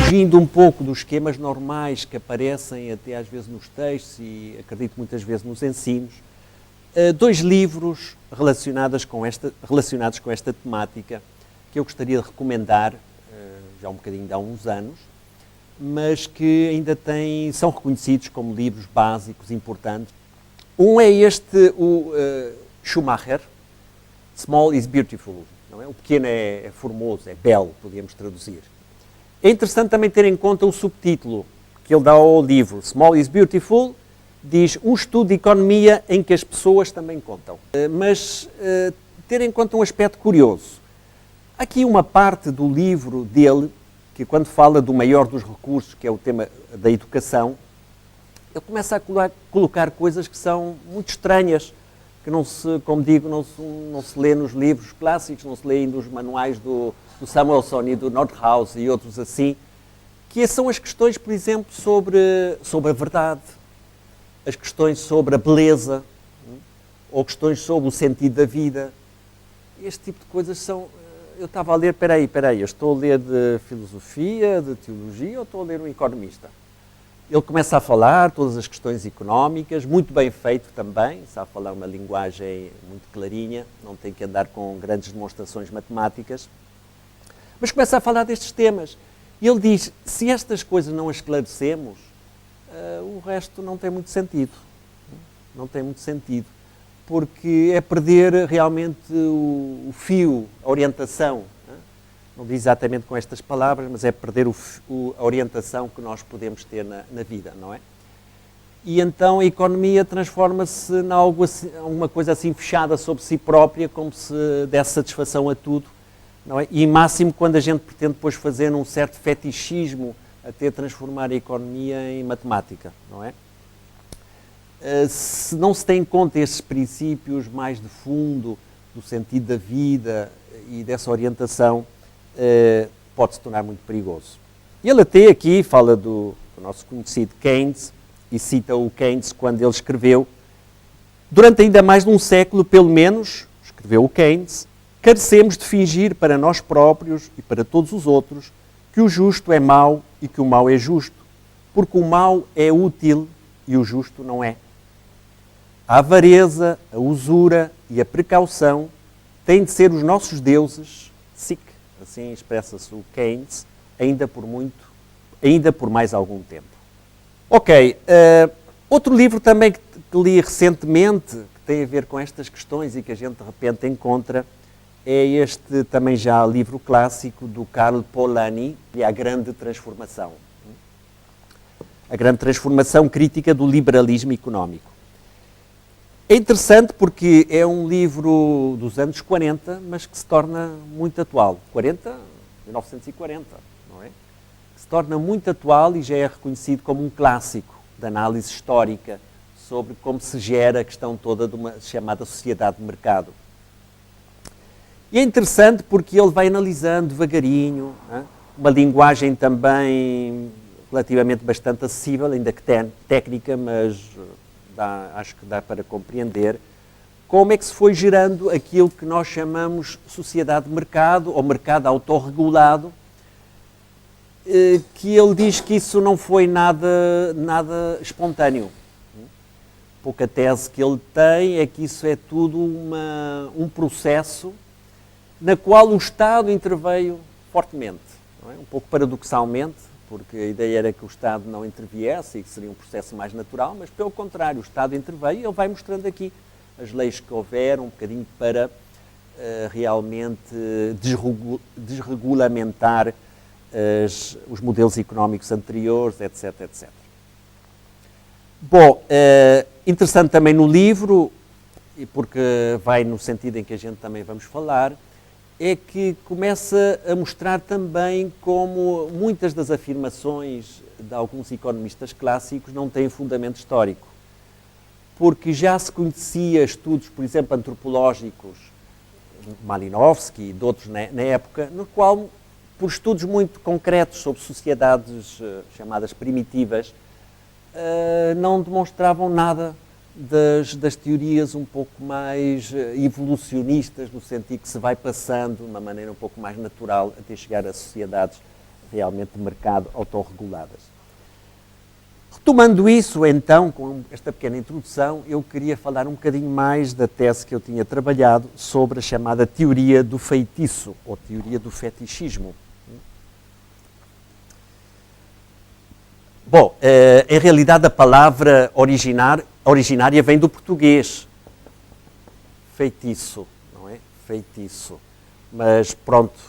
Fugindo um pouco dos esquemas normais que aparecem até às vezes nos textos e acredito muitas vezes nos ensinos, dois livros relacionados com esta temática que eu gostaria de recomendar, já um bocadinho de há uns anos, mas que ainda são reconhecidos como livros básicos, importantes. Um é o Schumacher, Small is Beautiful, não é? O pequeno é formoso, é belo, podíamos traduzir. É interessante também ter em conta o subtítulo que ele dá ao livro, Small is Beautiful, diz um estudo de economia em que as pessoas também contam. Mas ter em conta um aspecto curioso. Aqui uma parte do livro dele, que quando fala do maior dos recursos, que é o tema da educação, ele começa a colocar coisas que são muito estranhas, que não se, como digo, não se lê nos livros clássicos, não se lê nos manuais do Samuelson e do Nordhaus e outros assim, que são as questões, por exemplo, sobre a verdade, as questões sobre a beleza, ou questões sobre o sentido da vida. Este tipo de coisas são... Eu estava a ler, espera aí, eu estou a ler de filosofia, de teologia, ou estou a ler um economista? Ele começa a falar todas as questões económicas, muito bem feito também, sabe falar uma linguagem muito clarinha, não tem que andar com grandes demonstrações matemáticas, mas começa a falar destes temas. E ele diz, se estas coisas não as esclarecemos, o resto não tem muito sentido. Não tem muito sentido, porque é perder realmente o fio, a orientação. Não diz exatamente com estas palavras, mas é perder a orientação que nós podemos ter na vida, não é? E então a economia transforma-se em algo assim, uma coisa assim fechada sobre si própria, como se desse satisfação a tudo, não é? E máximo quando a gente pretende depois fazer um certo fetichismo até transformar a economia em matemática, não é? Se não se tem em conta estes princípios mais de fundo, do sentido da vida e dessa orientação, pode se tornar muito perigoso. E ele até aqui fala do nosso conhecido Keynes, e cita o Keynes quando ele escreveu, durante ainda mais de um século, pelo menos, escreveu o Keynes, carecemos de fingir para nós próprios e para todos os outros que o justo é mau e que o mau é justo, porque o mau é útil e o justo não é. A avareza, a usura e a precaução têm de ser os nossos deuses, assim expressa-se o Keynes, ainda por mais algum tempo. Ok, outro livro também que li recentemente, que tem a ver com estas questões e que a gente de repente encontra, é este também já livro clássico do Karl Polanyi, que é A Grande Transformação. A Grande Transformação Crítica do Liberalismo Económico. É interessante porque é um livro dos anos 40, mas que se torna muito atual. 1940, não é? Que se torna muito atual e já é reconhecido como um clássico da análise histórica sobre como se gera a questão toda de uma chamada sociedade de mercado. E é interessante porque ele vai analisando devagarinho, uma linguagem também relativamente bastante acessível, ainda que técnica, mas acho que dá para compreender como é que se foi gerando aquilo que nós chamamos sociedade de mercado ou mercado autorregulado, que ele diz que isso não foi nada espontâneo. Pouca tese que ele tem é que isso é tudo um processo na qual o Estado interveio fortemente, não é? Um pouco paradoxalmente, porque a ideia era que o Estado não interviesse e que seria um processo mais natural, mas pelo contrário, o Estado interveio e ele vai mostrando aqui as leis que houveram, um bocadinho para realmente desregulamentar os modelos económicos anteriores, etc, etc. Bom, interessante também no livro, e porque vai no sentido em que a gente também vamos falar, é que começa a mostrar também como muitas das afirmações de alguns economistas clássicos não têm fundamento histórico. porque já se conhecia estudos, por exemplo, antropológicos, Malinowski e de outros na época, no qual, por estudos muito concretos sobre sociedades chamadas primitivas, não demonstravam nada das teorias um pouco mais evolucionistas, no sentido que se vai passando de uma maneira um pouco mais natural até chegar a sociedades realmente de mercado autorreguladas. Retomando isso, então, com esta pequena introdução, eu queria falar um bocadinho mais da tese que eu tinha trabalhado sobre a chamada teoria do feitiço, ou teoria do fetichismo. Bom, em realidade a palavra originária vem do português. Feitiço, não é? Feitiço. Mas pronto,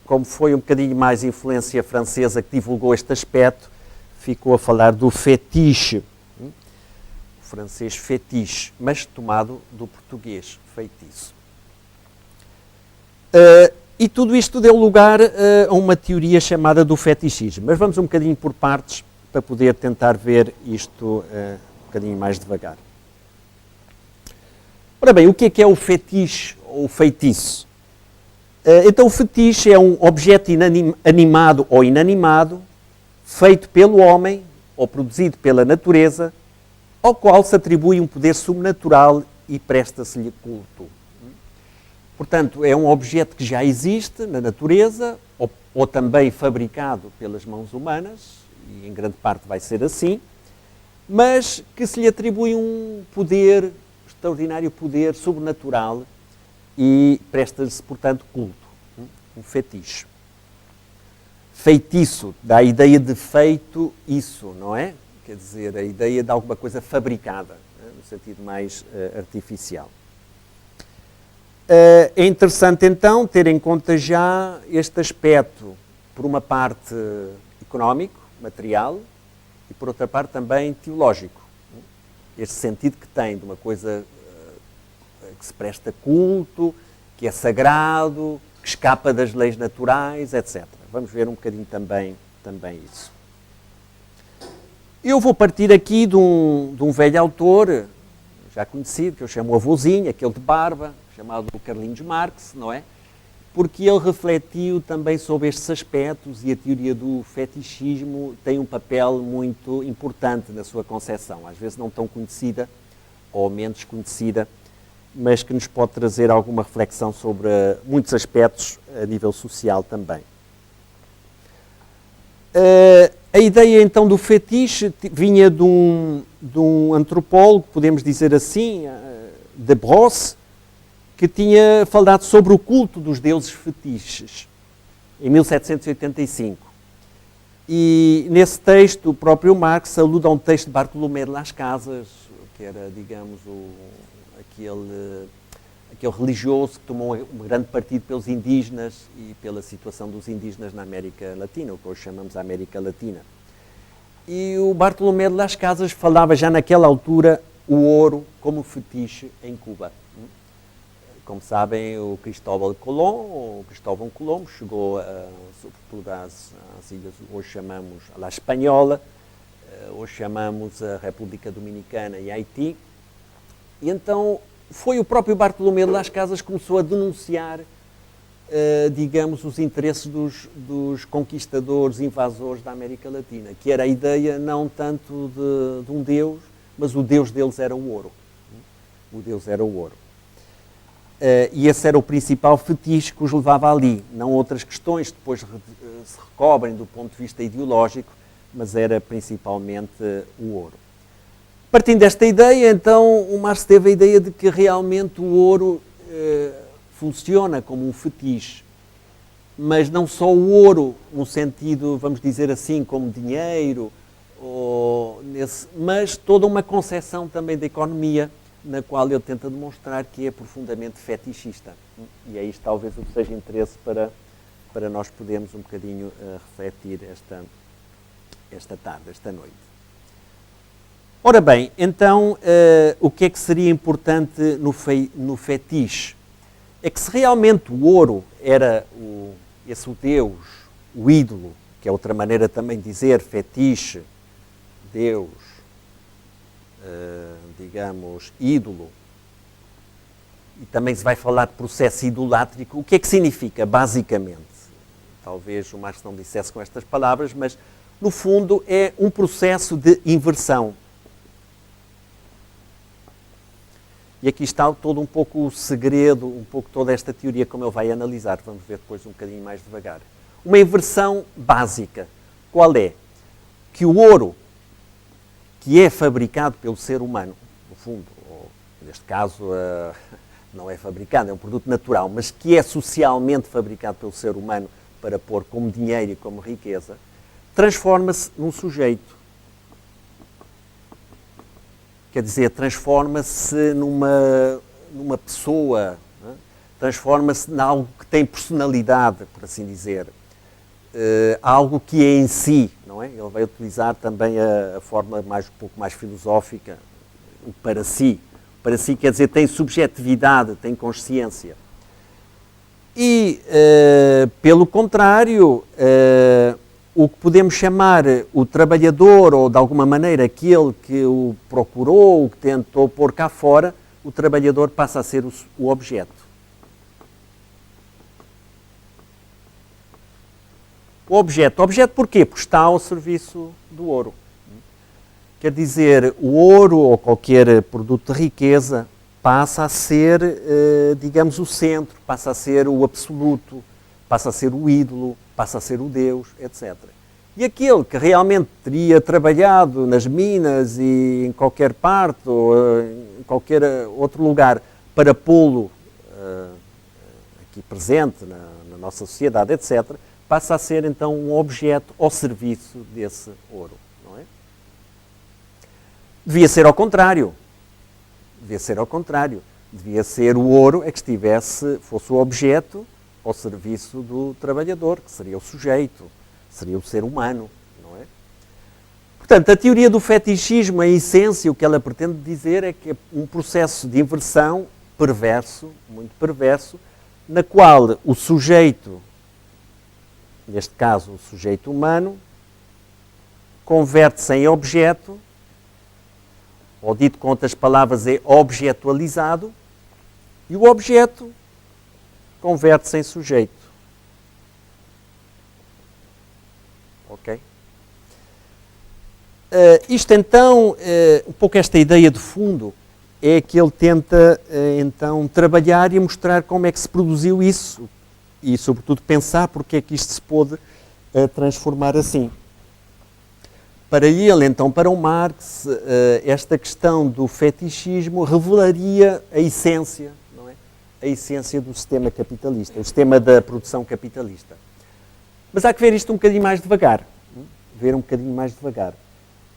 como foi um bocadinho mais influência francesa que divulgou este aspecto, ficou a falar do fetiche, o francês fetiche, mas tomado do português, feitiço. E tudo isto deu lugar a uma teoria chamada do fetichismo. Mas vamos um bocadinho por partes para poder tentar ver isto um bocadinho mais devagar. Ora bem, o que é o fetiche ou feitiço? Então o fetiche é um objeto animado ou inanimado, feito pelo homem ou produzido pela natureza, ao qual se atribui um poder sobrenatural e presta-se-lhe culto. Portanto, é um objeto que já existe na natureza, ou também fabricado pelas mãos humanas, e em grande parte vai ser assim, mas que se lhe atribui um poder, extraordinário poder sobrenatural e presta-se, portanto, culto. Um fetiche. Feitiço, dá a ideia de feito isso, não é? Quer dizer, a ideia de alguma coisa fabricada, no sentido mais artificial. É interessante, então, ter em conta já este aspecto, por uma parte económico, material, e por outra parte também teológico. Este sentido que tem de uma coisa que se presta culto, que é sagrado, que escapa das leis naturais, etc. Vamos ver um bocadinho também isso. Eu vou partir aqui de um velho autor, já conhecido, que eu chamo o avôzinho, aquele de barba, chamado Carlinhos Marx, não é? Porque ele refletiu também sobre estes aspectos e a teoria do fetichismo tem um papel muito importante na sua concepção, às vezes não tão conhecida ou menos conhecida, mas que nos pode trazer alguma reflexão sobre muitos aspectos a nível social também. A ideia então do fetiche vinha de um antropólogo, podemos dizer assim, de Brosse, que tinha falado sobre o culto dos deuses fetiches, em 1785. E nesse texto, o próprio Marx alude a um texto de Bartolomé de Las Casas, que era, digamos, aquele religioso que tomou um grande partido pelos indígenas e pela situação dos indígenas na América Latina, o que hoje chamamos de América Latina. E o Bartolomé de Las Casas falava já naquela altura o ouro como fetiche em Cuba. Como sabem, o Cristóvão Colombo chegou sobretudo às ilhas, hoje chamamos a La Espanhola, hoje chamamos a República Dominicana e Haiti. E então foi o próprio Bartolomé de Las Casas que começou a denunciar, digamos, os interesses dos conquistadores, invasores da América Latina, que era a ideia não tanto de um deus, mas o deus deles era o ouro. O deus era o ouro. E esse era o principal fetiche que os levava ali, não outras questões que depois se recobrem do ponto de vista ideológico, mas era principalmente o ouro. Partindo desta ideia, então, o Marx teve a ideia de que realmente o ouro funciona como um fetiche, mas não só o ouro, no sentido, vamos dizer assim, como dinheiro, mas toda uma concepção também da economia, na qual ele tenta demonstrar que é profundamente fetichista. E é isto talvez o que seja interesse para nós podermos um bocadinho refletir esta tarde, esta noite. Ora bem, então, o que é que seria importante no fetiche? É que se realmente o ouro era esse o Deus, o ídolo, que é outra maneira também de dizer fetiche, Deus, digamos, ídolo, e também se vai falar de processo idolátrico, o que é que significa, basicamente? Talvez o Marx não dissesse com estas palavras, mas, no fundo, é um processo de inversão. E aqui está todo um pouco o segredo, um pouco toda esta teoria, como ele vai analisar. Vamos ver depois um bocadinho mais devagar. Uma inversão básica. Qual é? Que o ouro, que é fabricado pelo ser humano, no fundo, ou neste caso não é fabricado, é um produto natural, mas que é socialmente fabricado pelo ser humano para pôr como dinheiro e como riqueza, transforma-se num sujeito. Quer dizer, transforma-se numa pessoa, né? Transforma-se em algo que tem personalidade, por assim dizer. Algo que é em si, não é? Ele vai utilizar também a forma um pouco mais filosófica, o para si. Para si quer dizer tem subjetividade, tem consciência. E, pelo contrário, o que podemos chamar o trabalhador, ou de alguma maneira aquele que o procurou, o que tentou pôr cá fora, o trabalhador passa a ser o objeto. O objeto. Objeto porquê? Porque está ao serviço do ouro. Quer dizer, o ouro ou qualquer produto de riqueza passa a ser, digamos, o centro, passa a ser o absoluto, passa a ser o ídolo, passa a ser o Deus, etc. E aquele que realmente teria trabalhado nas minas e em qualquer parte ou em qualquer outro lugar para pô-lo aqui presente na nossa sociedade, etc., passa a ser então um objeto ao serviço desse ouro, não é? Devia ser ao contrário. Devia ser ao contrário. Devia ser o ouro é que fosse o objeto ao serviço do trabalhador, que seria o sujeito, seria o ser humano, não é? Portanto, a teoria do fetichismo, a essência, o que ela pretende dizer é que é um processo de inversão perverso, muito perverso, na qual o sujeito, neste caso o sujeito humano, converte-se em objeto, ou dito com outras palavras, é objetualizado, e o objeto converte-se em sujeito. Ok? Isto então, um pouco esta ideia de fundo, é que ele tenta então trabalhar e mostrar como é que se produziu isso, e sobretudo pensar porque é que isto se pôde transformar assim. Para ele, então, para o Marx, esta questão do fetichismo revelaria a essência, não é? A essência do sistema capitalista, o sistema da produção capitalista. Mas há que ver isto um bocadinho mais devagar,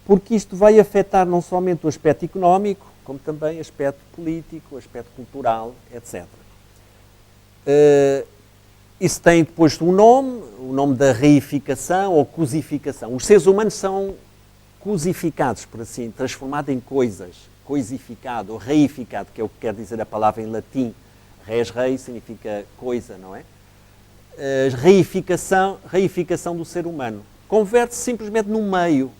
porque isto vai afetar não somente o aspecto económico, como também o aspecto político, o aspecto cultural, etc. Isso tem depois o nome da reificação ou cosificação. Os seres humanos são cosificados, por assim, transformados em coisas, coisificado ou reificado, que é o que quer dizer a palavra em latim. Res rei significa coisa, não é? Reificação do ser humano. Converte-se simplesmente num meio.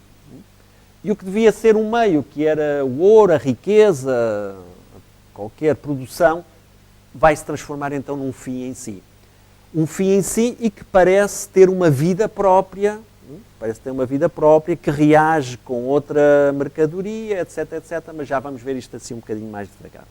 E o que devia ser um meio, que era o ouro, a riqueza, qualquer produção, vai se transformar então num fim em si. Um fim em si e que parece ter uma vida própria, que reage com outra mercadoria, etc, etc. Mas já vamos ver isto assim um bocadinho mais devagar.